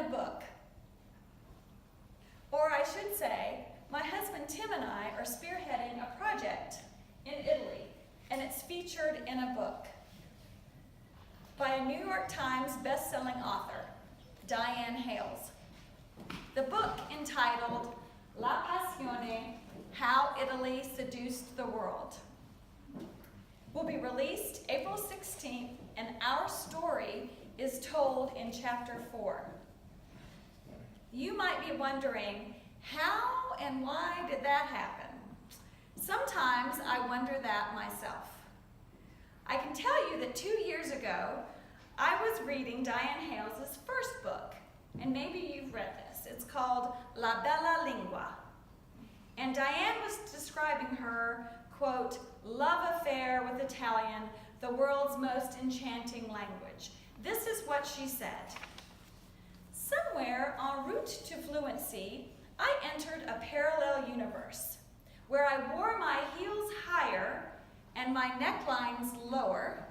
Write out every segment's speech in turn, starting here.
a book. Or I should say, my husband Tim and I are spearheading a project in Italy, and it's featured in a book by a New York Times best-selling author, Dianne Hales. The book, entitled Passione, How Italy Seduced the World, will be released April 16th, and our story is told in chapter 4. You might be wondering, how and why did that happen? Sometimes I wonder that myself. I can tell you that 2 years ago, I was reading Dianne Hales' first book, and maybe you've read this. It's called La Bella Lingua. And Dianne was describing her, quote, love affair with Italian, the world's most enchanting language. This is what she said. Somewhere en route to fluency, I entered a parallel universe where I wore my heels higher and my necklines lower,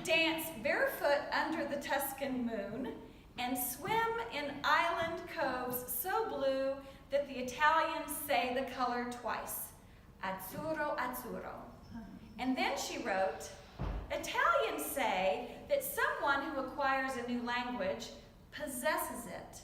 danced barefoot under the Tuscan moon, and swim in island coves so blue that the Italians say the color twice, azzurro, azzurro. And then she wrote, Italians say that someone who acquires a new language possesses it.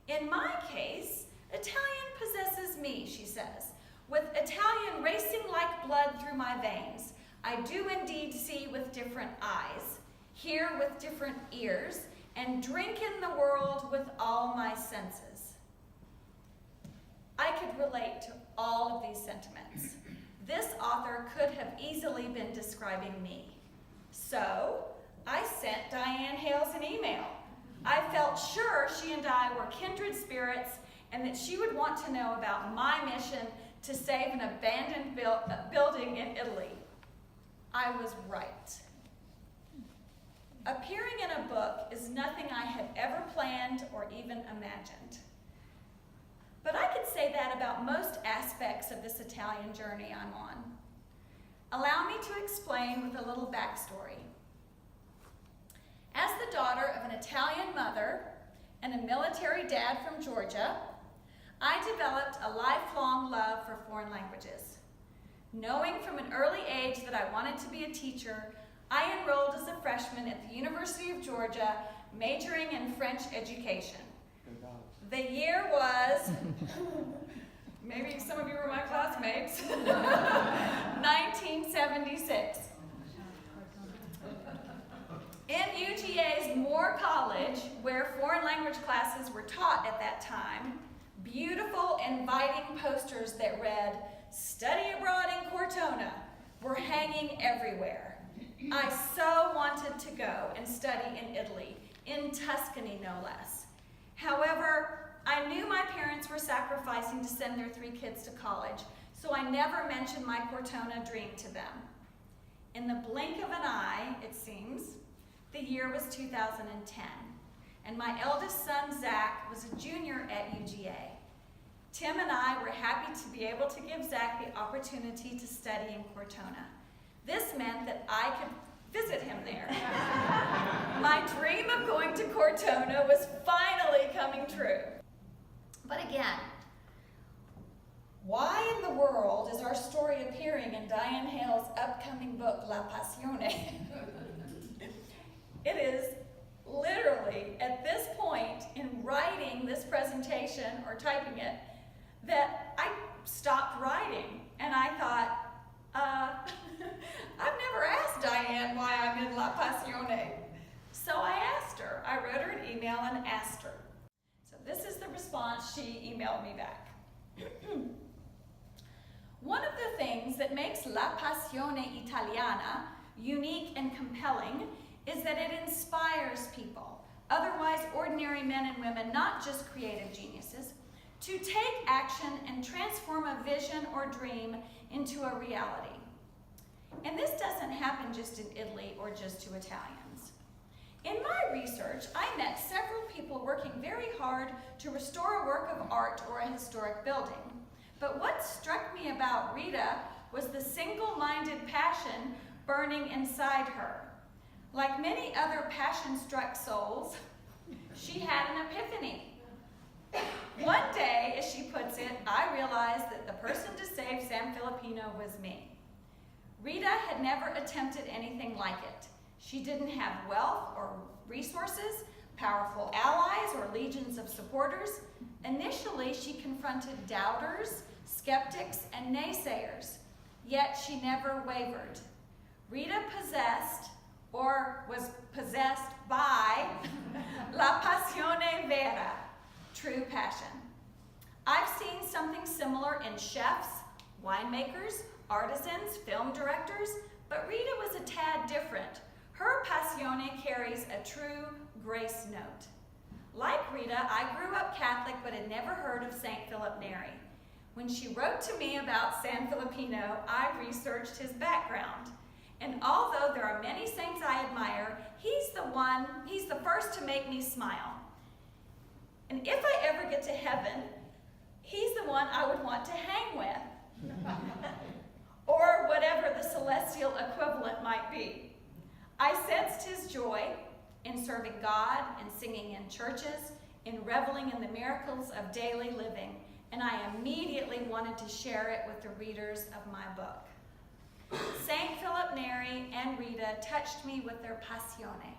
In my case, Italian possesses me, she says. With Italian racing like blood through my veins, I do indeed see with different eyes, hear with different ears, and drink in the world with all my senses. I could relate to all of these sentiments. This author could have easily been describing me. So I sent Dianne Hales an email. I felt sure she and I were kindred spirits and that she would want to know about my mission to save an abandoned building in Italy. I was right. Appearing in a book is nothing I had ever planned or even imagined. But I could say that about most aspects of this Italian journey I'm on. Allow me to explain with a little backstory. As the daughter of an Italian mother and a military dad from Georgia, I developed a lifelong love for foreign languages. Knowing from an early age that I wanted to be a teacher, I enrolled as a freshman at the University of Georgia, majoring in French education. The year was, maybe some of you were my classmates, 1976. In UGA's Moore College, where foreign language classes were taught at that time, beautiful, inviting posters that read, "Study abroad in Cortona," were hanging everywhere. I so wanted to go and study in Italy, in Tuscany no less. However, I knew my parents were sacrificing to send their 3 kids to college, so I never mentioned my Cortona dream to them. In the blink of an eye, it seems, the year was 2010, and my eldest son, Zach, was a junior at UGA. Tim and I were happy to be able to give Zach the opportunity to study in Cortona. This meant that I could visit him there. My dream of going to Cortona was finally coming true. But again, why in the world is our story appearing in Dianne Hales' upcoming book, La Passione? It is literally at this point in writing this presentation or typing it that I stopped writing and I thought, I've never asked Dianne why I'm in La Passione. So I asked her. I wrote her an email and asked her. So this is the response she emailed me back. One of the things that makes La Passione Italiana unique and compelling is that it inspires people, otherwise ordinary men and women, not just creative geniuses, to take action and transform a vision or dream into a reality. And this doesn't happen just in Italy or just to Italians. In my research, I met several people working very hard to restore a work of art or a historic building. But what struck me about Rita was the single-minded passion burning inside her. Like many other passion-struck souls, she had an epiphany. person to save San Filippino was me. Rita had never attempted anything like it. She didn't have wealth or resources, powerful allies, or legions of supporters. Initially, she confronted doubters, skeptics, and naysayers, yet she never wavered. Rita possessed, or was possessed by, la passione vera, true passion. I've seen something similar in chefs, winemakers, artisans, film directors, but Rita was a tad different. Her passione carries a true grace note. Like Rita, I grew up Catholic but had never heard of St. Philip Neri. When she wrote to me about San Filippino, I researched his background. And although there are many saints I admire, he's the first to make me smile. And if I ever get to heaven, he's the one I would want to hang with. Or whatever the celestial equivalent might be. I sensed his joy in serving God, in singing in churches, in reveling in the miracles of daily living, and I immediately wanted to share it with the readers of my book. St. Philip Neri and Rita touched me with their passione,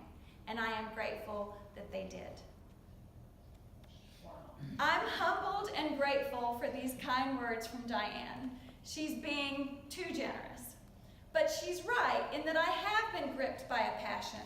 and I am grateful that they did. I'm humbled and grateful for these kind words from Dianne. She's being too generous. But she's right in that I have been gripped by a passion